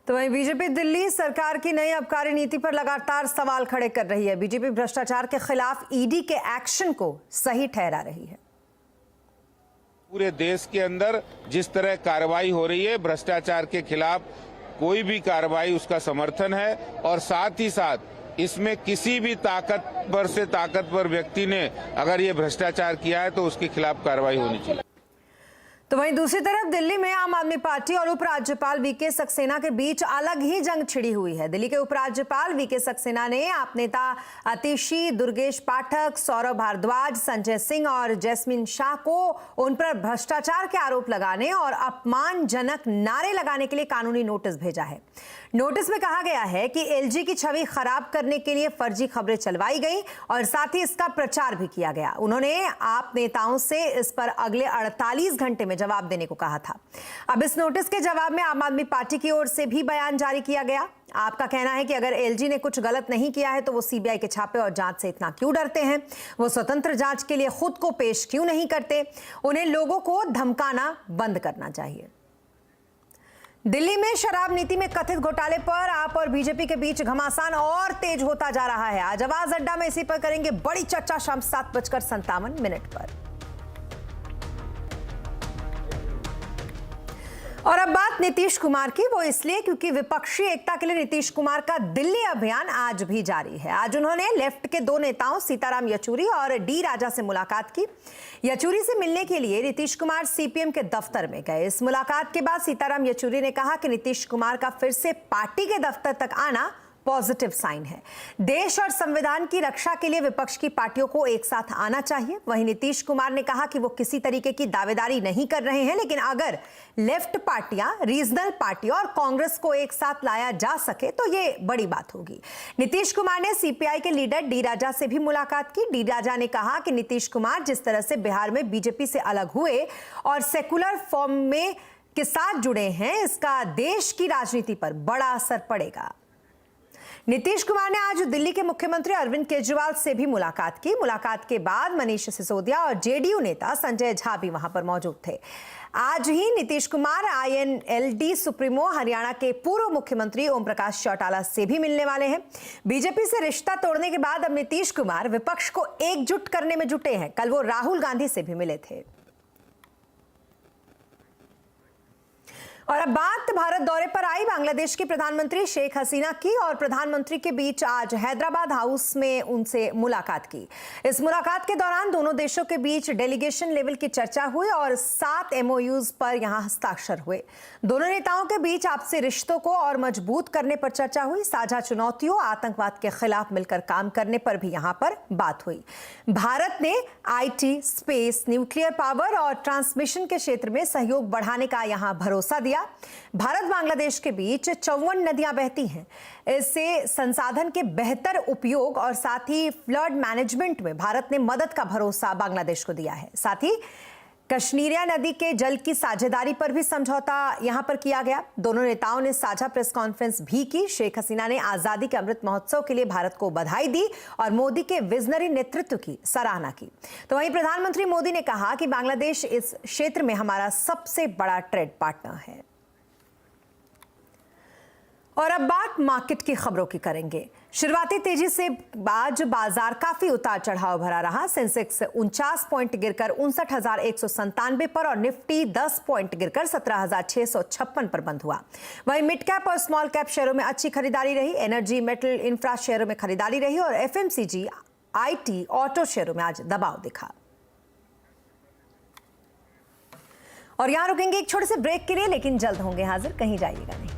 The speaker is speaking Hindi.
तो वहीं बीजेपी दिल्ली सरकार की नई आबकारी नीति पर लगातार सवाल खड़े कर रही है। बीजेपी भ्रष्टाचार के खिलाफ ईडी के एक्शन को सही ठहरा रही है। पूरे देश के अंदर जिस तरह कार्रवाई हो रही है, भ्रष्टाचार के खिलाफ कोई भी कार्रवाई उसका समर्थन है और साथ ही साथ इसमें किसी भी ताकतवर से ताकतवर व्यक्ति ने अगर ये भ्रष्टाचार किया है तो उसके खिलाफ कार्रवाई होनी चाहिए। तो वहीं दूसरी तरफ दिल्ली में आम आदमी पार्टी और उपराज्यपाल वीके सक्सेना के बीच अलग ही जंग छिड़ी हुई है। दिल्ली के उपराज्यपाल वीके सक्सेना ने आप नेता आतिशी, दुर्गेश पाठक, सौरभ भारद्वाज, संजय सिंह और जैस्मिन शाह को उन पर भ्रष्टाचार के आरोप लगाने और अपमानजनक नारे लगाने के लिए कानूनी नोटिस भेजा है। नोटिस में कहा गया है कि एलजी की छवि खराब करने के लिए फर्जी खबरें चलवाई गई और साथ ही इसका प्रचार भी किया गया। उन्होंने आप नेताओं से इस पर अगले 48 घंटे में जवाब देने को कहा था। अब इस नोटिस के जवाब में आम आदमी पार्टी की ओर से भी बयान जारी किया गया। आपका कहना है कि अगर एलजी ने कुछ गलत नहीं किया है तो वो सीबीआई के छापे और जांच से इतना क्यों डरते हैं? वो स्वतंत्र जांच के लिए खुद को पेश क्यों नहीं करते? उन्हें लोगों को धमकाना बंद करना चाहिए। दिल्ली में शराब नीति में कथित घोटाले पर आप और बीजेपी के बीच घमासान और तेज होता जा रहा है। आज आवाज अड्डा में इसी पर करेंगे बड़ी चर्चा शाम 7:57 पर। और अब बात नीतीश कुमार की, वो इसलिए क्योंकि विपक्षी एकता के लिए नीतीश कुमार का दिल्ली अभियान आज भी जारी है। आज उन्होंने लेफ्ट के दो नेताओं सीताराम येचुरी और डी राजा से मुलाकात की। येचुरी से मिलने के लिए नीतीश कुमार सीपीएम के दफ्तर में गए। इस मुलाकात के बाद सीताराम येचुरी ने कहा कि नीतीश कुमार का फिर से पार्टी के दफ्तर तक आना पॉजिटिव साइन है। देश और संविधान की रक्षा के लिए विपक्ष की पार्टियों को एक साथ आना चाहिए। वहीं नीतीश कुमार ने कहा कि वो किसी तरीके की दावेदारी नहीं कर रहे हैं, लेकिन अगर लेफ्ट पार्टियां, रीजनल पार्टी और कांग्रेस को एक साथ लाया जा सके तो ये बड़ी बात होगी। नीतीश कुमार ने सीपीआई के लीडर डी राजा से भी मुलाकात की। डी राजा ने कहा कि नीतीश कुमार जिस तरह से बिहार में बीजेपी से अलग हुए और सेकुलर फॉर्म में के साथ जुड़े हैं, इसका देश की राजनीति पर बड़ा असर पड़ेगा। नीतीश कुमार ने आज दिल्ली के मुख्यमंत्री अरविंद केजरीवाल से भी मुलाकात की। मुलाकात के बाद मनीष सिसोदिया और जेडीयू नेता संजय झा भी वहां पर मौजूद थे। आज ही नीतीश कुमार आईएनएलडी सुप्रीमो हरियाणा के पूर्व मुख्यमंत्री ओम प्रकाश चौटाला से भी मिलने वाले हैं। बीजेपी से रिश्ता तोड़ने के बाद अब नीतीश कुमार विपक्ष को एकजुट करने में जुटे हैं। कल वो राहुल गांधी से भी मिले थे। और अब बात भारत दौरे पर आई बांग्लादेश की प्रधानमंत्री शेख हसीना की और प्रधानमंत्री के बीच आज हैदराबाद हाउस में उनसे मुलाकात की। इस मुलाकात के दौरान दोनों देशों के बीच डेलीगेशन लेवल की चर्चा हुई और 7 एमओयूज पर यहां हस्ताक्षर हुए। दोनों नेताओं के बीच आपसी रिश्तों को और मजबूत करने पर चर्चा हुई। साझा चुनौतियों, आतंकवाद के खिलाफ मिलकर काम करने पर भी यहां पर बात हुई। भारत ने आईटी, स्पेस, न्यूक्लियर पावर और ट्रांसमिशन के क्षेत्र में सहयोग बढ़ाने का यहां भरोसा दिया। भारत बांग्लादेश के बीच 54 नदियां बहती हैं। इससे संसाधन के बेहतर उपयोग और साथ ही फ्लड मैनेजमेंट में भारत ने मदद का भरोसा बांग्लादेश को दिया है। साथ ही कश्मीरिया नदी के जल की साझेदारी पर भी समझौता यहां पर किया गया। दोनों नेताओं ने साझा प्रेस कॉन्फ्रेंस भी की। शेख हसीना ने आजादी के अमृत महोत्सव के लिए भारत को बधाई दी और मोदी के विजनरी नेतृत्व की सराहना की। तो वहीं प्रधानमंत्री मोदी ने कहा कि बांग्लादेश इस क्षेत्र में हमारा सबसे बड़ा ट्रेड पार्टनर है। और अब बात मार्केट की खबरों की करेंगे। शुरुआती तेजी से आज बाजार काफी उतार चढ़ाव भरा रहा। सेंसेक्स 49 पॉइंट गिरकर 59,197 पर और निफ्टी 10 पॉइंट गिरकर 17,656 पर बंद हुआ। वहीं मिड कैप और स्मॉल कैप शेयरों में अच्छी खरीदारी रही। एनर्जी, मेटल, इंफ्रा शेयरों में खरीदारी रही और एफएमसीजी, आईटी, ऑटो शेयरों में आज दबाव दिखा। और यहां रुकेंगे एक छोटे से ब्रेक के लिए, लेकिन जल्द होंगे हाजिर, कहीं जाइएगा नहीं।